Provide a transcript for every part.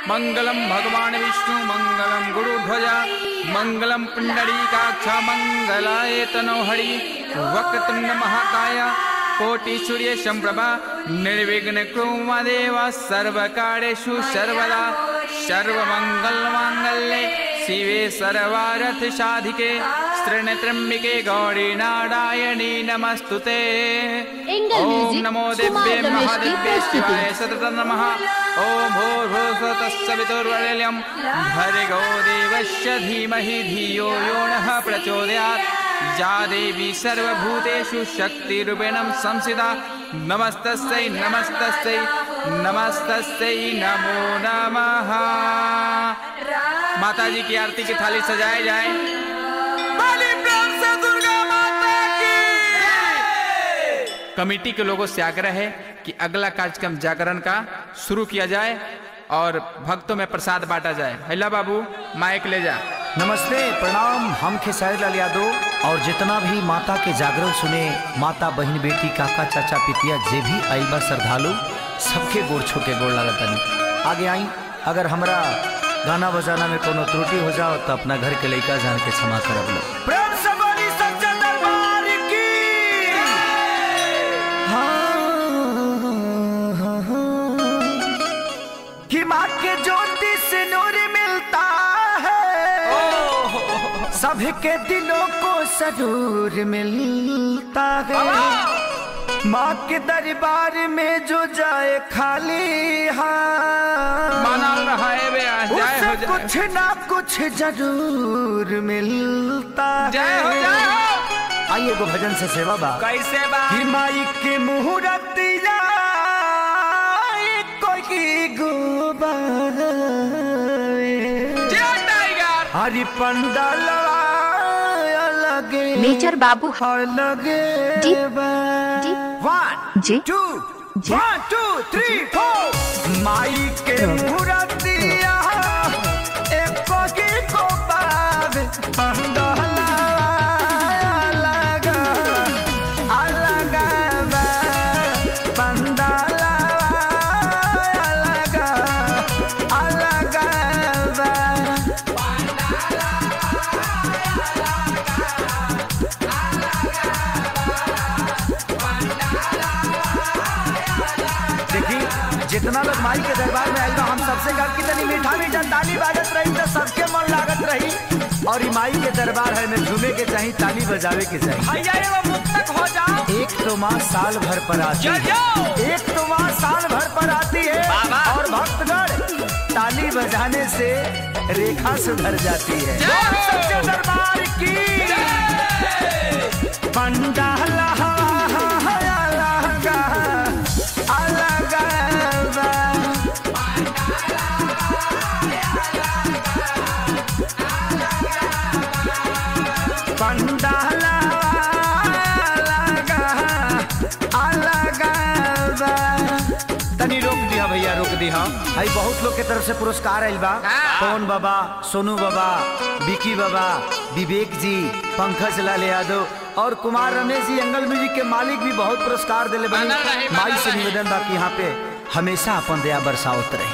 मंगलम भगवान विष्णु मंगलम गुरुध्वजा मंगलम पुंडरीकाक्ष मंगलाय तनोहरि वक्रतुंड महाकाय कोटि सूर्य संप्रभा निर्विघ्न कुर्मदेव सर्वकार्येषु सर्वदा सर्वमंगल मांगल्ये शिवे सर्वार्थ साधिके त्र्यंबके गौरी नारायणी नमस्तुते। ओम नमो दिव्ये महादिव्ये शिवाय सतत नमः। ओम भूर्भुवः सवितुर्वरेण्यं भर्गो देवस्य धीमहि धियो यो नः प्रचोदयात्। या देवी सर्वभूतेषु शक्तिरूपेण संस्थिता नमस्तस्यै नमस्तस्यै नमस्तस्यै नमो नमः। माता जी की आरती की थाली सजाए जाए। कमेटी के लोगों से आग्रह है कि अगला कार्यक्रम जागरण का शुरू किया जाए और भक्तों में प्रसाद बांटा जाए। हैला बाबू माइक ले जा। नमस्ते प्रणाम, हम खेसारी लाल यादव और जितना भी माता के जागरण सुने, माता बहन बेटी काका चाचा पितिया जे भी आइल बा श्रद्धालु सबके गोड़ छू के गोड़ लागतानी। आगे आई, अगर हमरा गाना बजाना में कोनो त्रुटि हो जाओ तो अपना घर के लड़का जान के क्षमा करब लो। प्रेम से बोली सच्चा दरबार की। कि माँ के ज्योति से नूर मिलता है, सबके दिलों को सरूर मिलता है। माँ के दरबार में जो जाए खाली हाथ माना रहा है उसे कुछ ना कुछ जरूर मिलता है। आइए गो भजन से सेवा बा। कैसे बा? कि माई के मुहूर्तिया कोई गोबा हरि पंडाल नेचर बाबू लगे। 1 2 1 2 3 4 माई के मुहूर्तिया एक को पावे पंडाल लगा अलगा पंडाल लगा अलगा जितना लोग माई के दरबार में आएगा हम सबसे कहा कि तनी मीठा मीठा ताली बाजत रही तो सबके मन लागत रही। और माई के दरबार है में झूमे के चाहिए, ताली बजावे के चाहिए। वो मुक्तक हो जाओ। एक तो माँ साल भर पर आती है, एक तो माँ साल भर पर आती है और भक्तगण ताली बजाने से रेखा सुधर जाती है। सच्चे दरबार की पंडाल तनी रोक दिया भैया, रोक दिया। भाई बहुत लोग के तरफ से पुरस्कार आयल बा। पवन बाबा, सोनू बाबा, विकी बाबा, विवेक जी, पंकज लाल यादव और कुमार रमेश जी एंगल म्यूजिक के मालिक भी बहुत पुरस्कार दिले बने। माई से निवेदन बा कि यहाँ पे हमेशा अपन दया बरसावत रहे।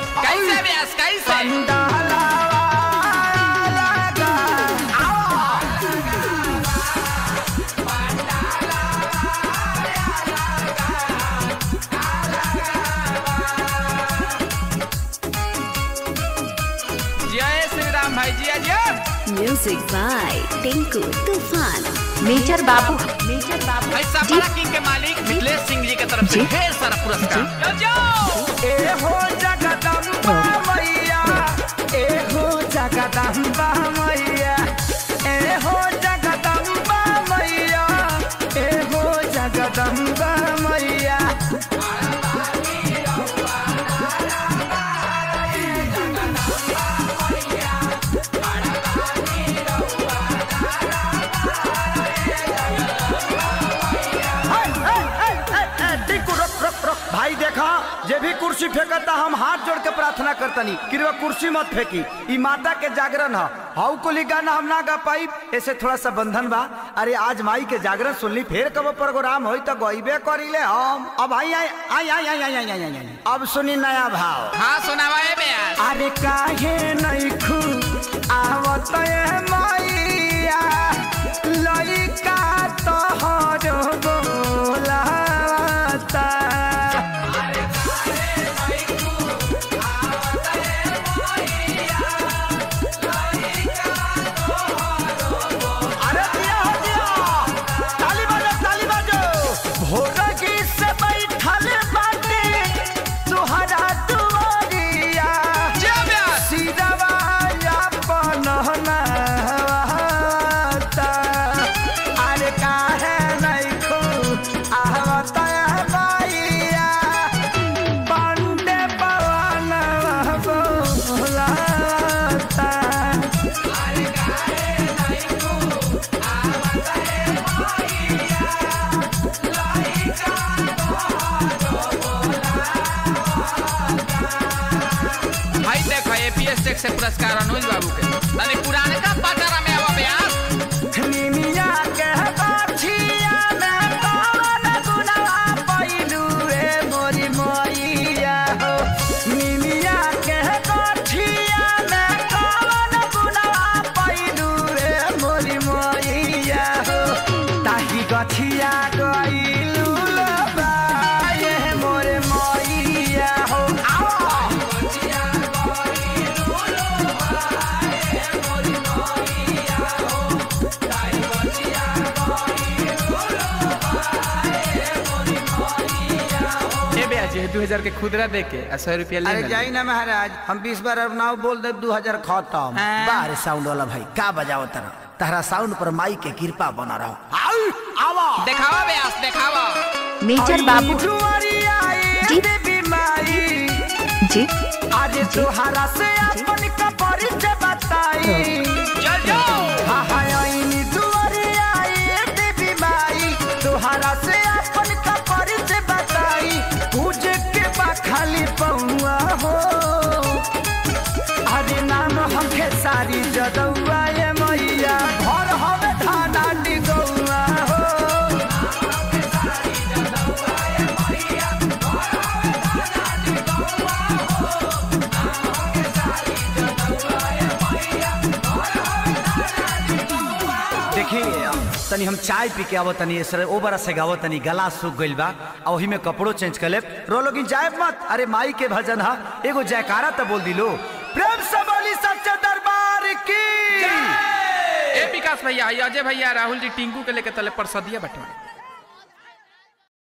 म्यूजिक बाय टिंकू तूफान। मेजर बाबू ऐसा बड़ा किंग के मालिक मिथिलेश सिंह जी की तरफ से ढेर सारा पुरस्कार। ए हो जगदम्बा मैया, ए हो जगदम्बा मैया, ए हो जगदम्बा मैया, ए हो जगदम्बा मैया। भाई देखा, ये भी कुर्सी फेंकता हम हाथ जोड़ के प्रार्थना करतनी कि रे कुर्सी मत फेंकी, ई माता के जागरण है। हाउ को गाना हम ना गा पाई, ऐसे थोड़ा सा बंधन बा। अरे आज माई के जागरण सुनली, फिर कब प्रोग्राम होई तो गईबे करीले हम। अब आई आई आई आई आई आई आई आई आई अब सुनी नया भाव। हाँ सुनावा है बया। अरे काहे नहीं खू आवत मैया लइका तोहर बोलाता। से पुरस्कार अनुज बाबू के तने पुराने का पाटारा में आवा ब्यास। निमिया के बाछिया में कौन गुनाह पैलू रे मोरी मैया हो। निमिया के बाछिया में कौन गुनाह पैलू रे मोरी मैया हो। ताही गछिया गइलू लबाए मोरे मैया हो। ये 2000 के खुदरा दे के 100 रुपया ले। अरे जाई ना महाराज, हम 20 बार अब नाव बोल दे 2000 खत्म। बाहर साउंड वाला भाई का बजाओ तहरा साउंड पर माई के कृपा बना रहो। आवा दिखावा ब्यास दिखावा। मेजर बाबू जी जी आज तोहरा से अपन का परिचय बताई। चल जाओ। हां हां आईनी दुआरिया ये देवी माई, तोहरा से अपन का परिचय बताई। पूजे के बा खाली पौआ हो। अरे नाम हमके सारी जदौआ ये मैया, घर हमें थाना डिगौआ हो। देखिए तनी हम चाय पी के आवत तनी ओ बरा से गावत तनी, गला सूख गइल बा और वही में कपड़ो चेंज कर ले। रो लोगिन जाए मत। अरे माई के भजन हा, एगो जयकारा तो बोल दिलो। प्रेम से बोली सच्चे दरबार की। ए विकास भैया, अजय भैया, राहुल जी, टिंकू के लेके तले परसदिया बटवा।